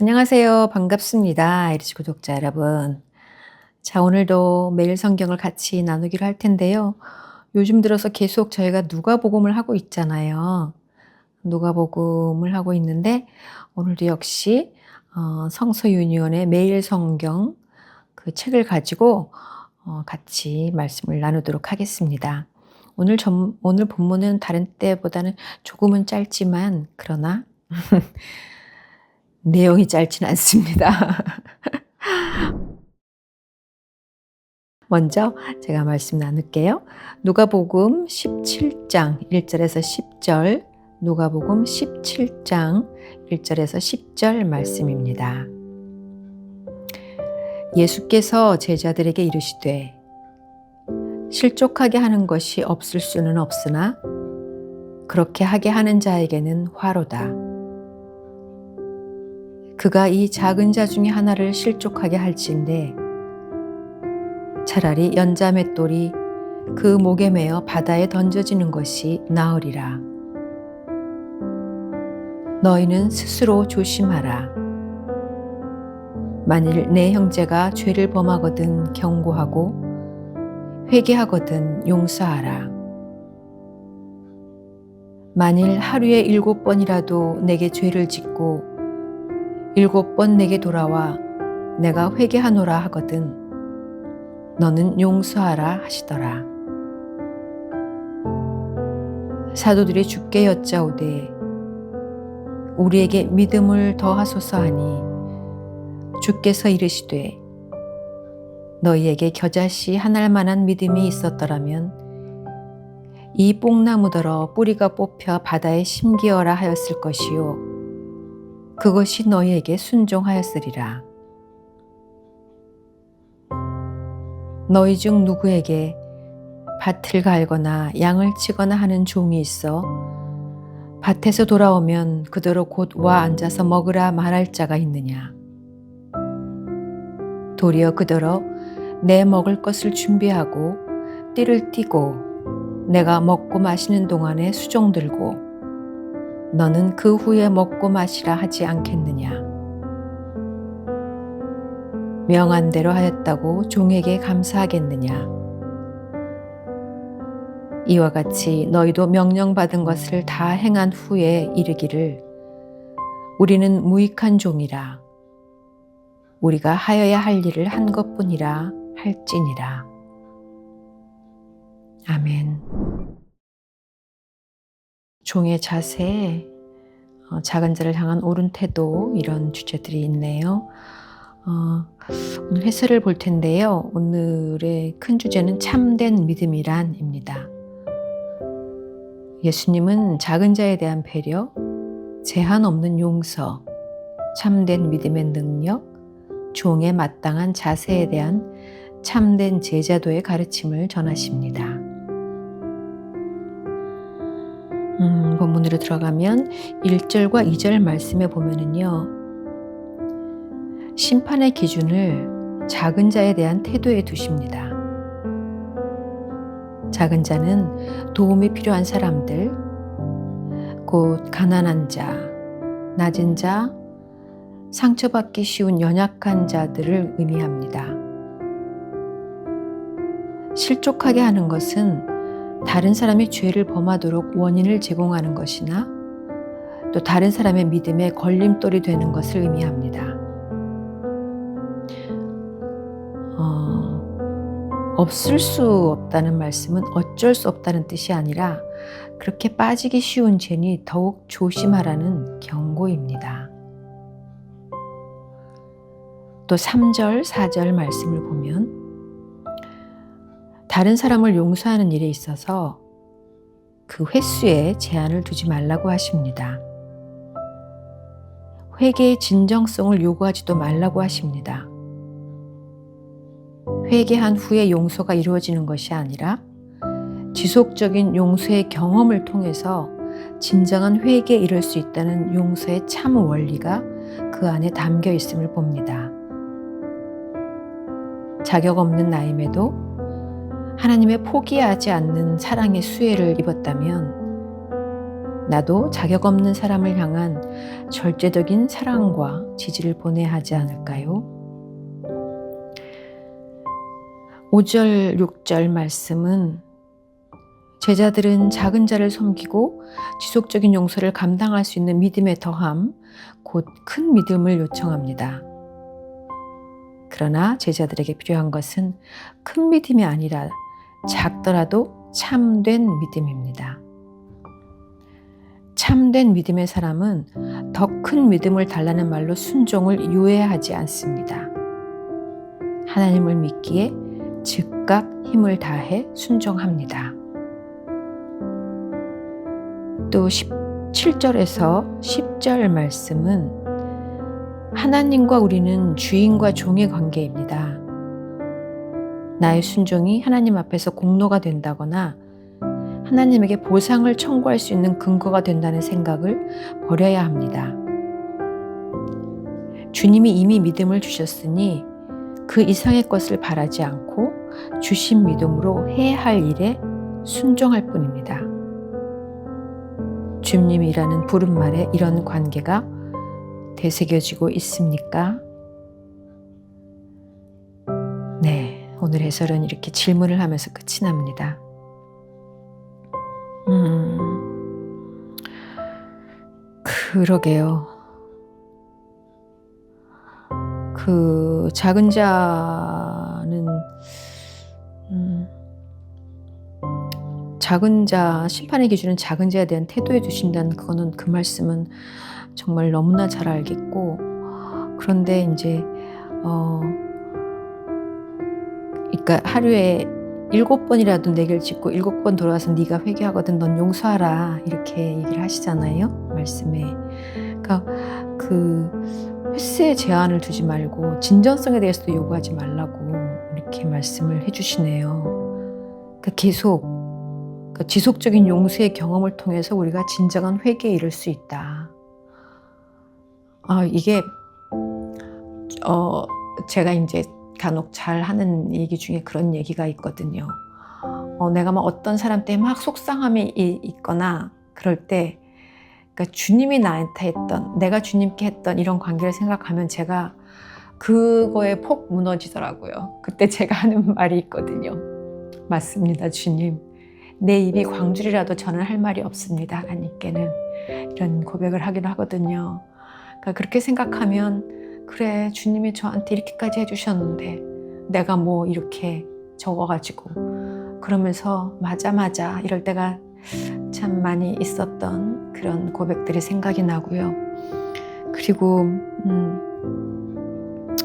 안녕하세요. 반갑습니다. 이리시 구독자 여러분. 자, 오늘도 매일 성경을 같이 나누기로 할 텐데요. 요즘 들어서 계속 저희가 누가복음을 하고 있잖아요. 누가복음을 하고 있는데 오늘도 역시 성서 유니온의 매일 성경 그 책을 가지고 같이 말씀을 나누도록 하겠습니다. 오늘 본문은 다른 때보다는 조금은 짧지만 그러나 내용이 짧진 않습니다. 먼저 제가 말씀 나눌게요. 누가복음 17장 1절에서 10절, 누가복음 17장 1절에서 10절 말씀입니다. 예수께서 제자들에게 이르시되 실족하게 하는 것이 없을 수는 없으나 그렇게 하게 하는 자에게는 화로다. 그가 이 작은 자 중에 하나를 실족하게 할진대 차라리 연자맷돌이 그 목에 매어 바다에 던져지는 것이 나으리라. 너희는 스스로 조심하라. 만일 내 형제가 죄를 범하거든 경고하고 회개하거든 용서하라. 만일 하루에 7번이라도 내게 죄를 짓고 7번 내게 돌아와 내가 회개하노라 하거든 너는 용서하라 하시더라. 사도들이 주께 여짜오되 우리에게 믿음을 더하소서 하니 주께서 이르시되 너희에게 겨자씨 한 알만한 믿음이 있었더라면 이 뽕나무더러 뿌리가 뽑혀 바다에 심기어라 하였을 것이요 그것이 너희에게 순종하였으리라. 너희 중 누구에게 밭을 갈거나 양을 치거나 하는 종이 있어 밭에서 돌아오면 그대로 곧 와 앉아서 먹으라 말할 자가 있느냐. 도리어 그대로 내 먹을 것을 준비하고 띠를 띠고 내가 먹고 마시는 동안에 수종 들고 너는 그 후에 먹고 마시라 하지 않겠느냐. 명한 대로 하였다고 종에게 감사하겠느냐. 이와 같이 너희도 명령받은 것을 다 행한 후에 이르기를 우리는 무익한 종이라 우리가 하여야 할 일을 한 것뿐이라 할지니라. 아멘. 종의 자세, 작은 자를 향한 옳은 태도 이런 주제들이 있네요. 오늘 해설을 볼 텐데요. 오늘의 큰 주제는 참된 믿음이란입니다. 예수님은 작은 자에 대한 배려, 제한 없는 용서, 참된 믿음의 능력, 종에 마땅한 자세에 대한 참된 제자도의 가르침을 전하십니다. 본문으로 들어가면 1절과 2절 말씀에 보면은요. 심판의 기준을 작은 자에 대한 태도에 두십니다. 작은 자는 도움이 필요한 사람들, 곧 가난한 자, 낮은 자, 상처받기 쉬운 연약한 자들을 의미합니다. 실족하게 하는 것은 다른 사람이 죄를 범하도록 원인을 제공하는 것이나 또 다른 사람의 믿음에 걸림돌이 되는 것을 의미합니다. 없을 수 없다는 말씀은 어쩔 수 없다는 뜻이 아니라 그렇게 빠지기 쉬운 죄니 더욱 조심하라는 경고입니다. 또 3절, 4절 말씀을 보면 다른 사람을 용서하는 일에 있어서 그 횟수에 제한을 두지 말라고 하십니다. 회개의 진정성을 요구하지도 말라고 하십니다. 회개한 후에 용서가 이루어지는 것이 아니라 지속적인 용서의 경험을 통해서 진정한 회개에 이를 수 있다는 용서의 참 원리가 그 안에 담겨 있음을 봅니다. 자격 없는 나임에도 하나님의 포기하지 않는 사랑의 수혜를 입었다면 나도 자격 없는 사람을 향한 절제적인 사랑과 지지를 보내야 하지 않을까요? 5절, 6절 말씀은 제자들은 작은 자를 섬기고 지속적인 용서를 감당할 수 있는 믿음의 더함, 곧 큰 믿음을 요청합니다. 그러나 제자들에게 필요한 것은 큰 믿음이 아니라 작더라도 참된 믿음입니다. 참된 믿음의 사람은 더 큰 믿음을 달라는 말로 순종을 유예하지 않습니다. 하나님을 믿기에 즉각 힘을 다해 순종합니다. 또 7절에서 10절 말씀은 하나님과 우리는 주인과 종의 관계입니다. 나의 순종이 하나님 앞에서 공로가 된다거나 하나님에게 보상을 청구할 수 있는 근거가 된다는 생각을 버려야 합니다. 주님이 이미 믿음을 주셨으니 그 이상의 것을 바라지 않고 주신 믿음으로 해야 할 일에 순종할 뿐입니다. 주님이 일하는 부름말에 이런 관계가 되새겨지고 있습니까? 네, 오늘 해설은 이렇게 질문을 하면서 끝이 납니다. 그러게요. 그 작은 자는 작은 자, 심판의 기준은 작은 자에 대한 태도에 두신다는 그거는 그 말씀은 정말 너무나 잘 알겠고, 그런데 이제 그러니까 하루에 7번이라도 내게를 짓고 7번 돌아와서 네가 회개하거든 넌 용서하라 이렇게 얘기를 하시잖아요, 말씀에. 그러니까 그 횟수의 제한을 두지 말고 진전성에 대해서도 요구하지 말라고 이렇게 말씀을 해주시네요. 그러니까 계속 지속적인 용서의 경험을 통해서 우리가 진정한 회개에 이를 수 있다. 이게 제가 이제 간혹 잘 하는 얘기 중에 그런 얘기가 있거든요. 내가 막 어떤 사람 때문에 막 속상함이 있거나 그럴 때, 그러니까 주님이 나한테 했던, 내가 주님께 했던 이런 관계를 생각하면 제가 그거에 폭 무너지더라고요. 그때 제가 하는 말이 있거든요. 맞습니다, 주님. 내 입이 광줄이라도 저는 할 말이 없습니다, 하나님께는. 이런 고백을 하기도 하거든요. 그러니까 그렇게 생각하면 그래, 주님이 저한테 이렇게까지 해주셨는데 내가 뭐 이렇게 적어가지고 그러면서 맞아 이럴 때가 참 많이 있었던 그런 고백들이 생각이 나고요. 그리고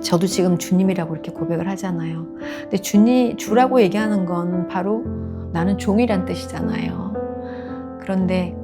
저도 지금 주님이라고 이렇게 고백을 하잖아요. 근데 주라고 얘기하는 건 바로 나는 종이란 뜻이잖아요. 그런데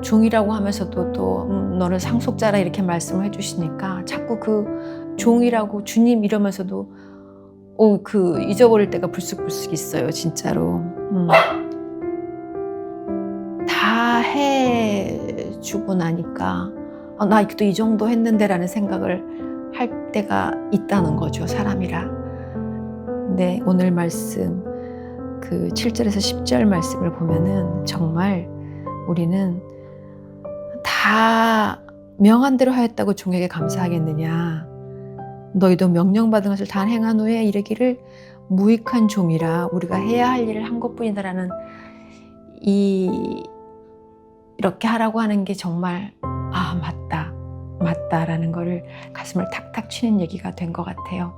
종이라고 하면서도 또 너는 상속자라 이렇게 말씀을 해주시니까 자꾸 그 종이라고 주님 이러면서도 그 잊어버릴 때가 불쑥불쑥 있어요, 진짜로. 다 해주고 나니까 나 또 이 정도 했는데 라는 생각을 할 때가 있다는 거죠, 사람이라. 근데 오늘 말씀 그 7절에서 10절 말씀을 보면은 정말 우리는 다 명한 대로 하였다고 종에게 감사하겠느냐. 너희도 명령받은 것을 다 행한 후에 이르기를 무익한 종이라 우리가 해야 할 일을 한 것뿐이다라는 이렇게 하라고 하는 게 정말 맞다라는 거를 가슴을 탁탁 치는 얘기가 된 것 같아요.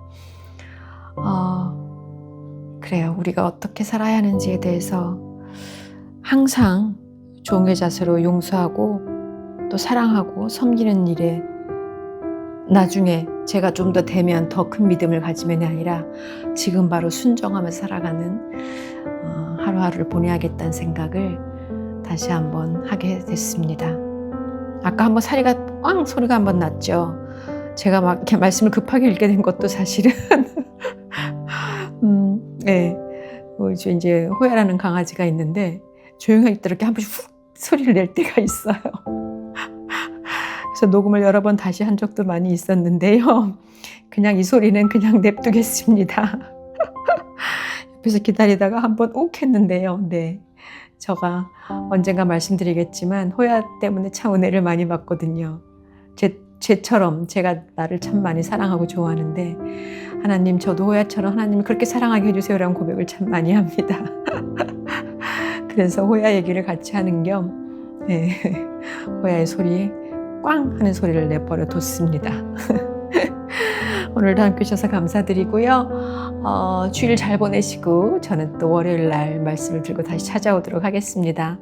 그래요. 우리가 어떻게 살아야 하는지에 대해서 항상 종의 자세로 용서하고 또 사랑하고 섬기는 일에 나중에 제가 좀 더 되면 더 큰 믿음을 가지면이 아니라 지금 바로 순종하면서 살아가는 하루하루를 보내야겠다는 생각을 다시 한번 하게 됐습니다. 아까 한번 사리가 꽝 소리가 한번 났죠. 제가 막 이렇게 말씀을 급하게 읽게 된 것도 사실은 네. 이제 호야라는 강아지가 있는데 조용하게 이렇게 한 번씩 훅 소리를 낼 때가 있어요. 그래서 녹음을 여러 번 다시 한 적도 많이 있었는데요. 그냥 이 소리는 그냥 냅두겠습니다. 옆에서 기다리다가 한번 욱 했는데요. 네. 제가 언젠가 말씀드리겠지만 호야 때문에 참 은혜를 많이 받거든요. 쟤처럼 제가 나를 참 많이 사랑하고 좋아하는데 하나님 저도 호야처럼 하나님 그렇게 사랑하게 해주세요라는 고백을 참 많이 합니다. 그래서 호야 얘기를 같이 하는 겸 네, 호야의 소리에 꽝 하는 소리를 내버려 뒀습니다. 오늘도 함께 해주셔서 감사드리고요. 주일 잘 보내시고 저는 또 월요일 날 말씀을 들고 다시 찾아오도록 하겠습니다.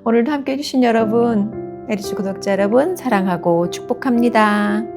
오늘도 함께 해주신 여러분, 에리스 구독자 여러분 사랑하고 축복합니다.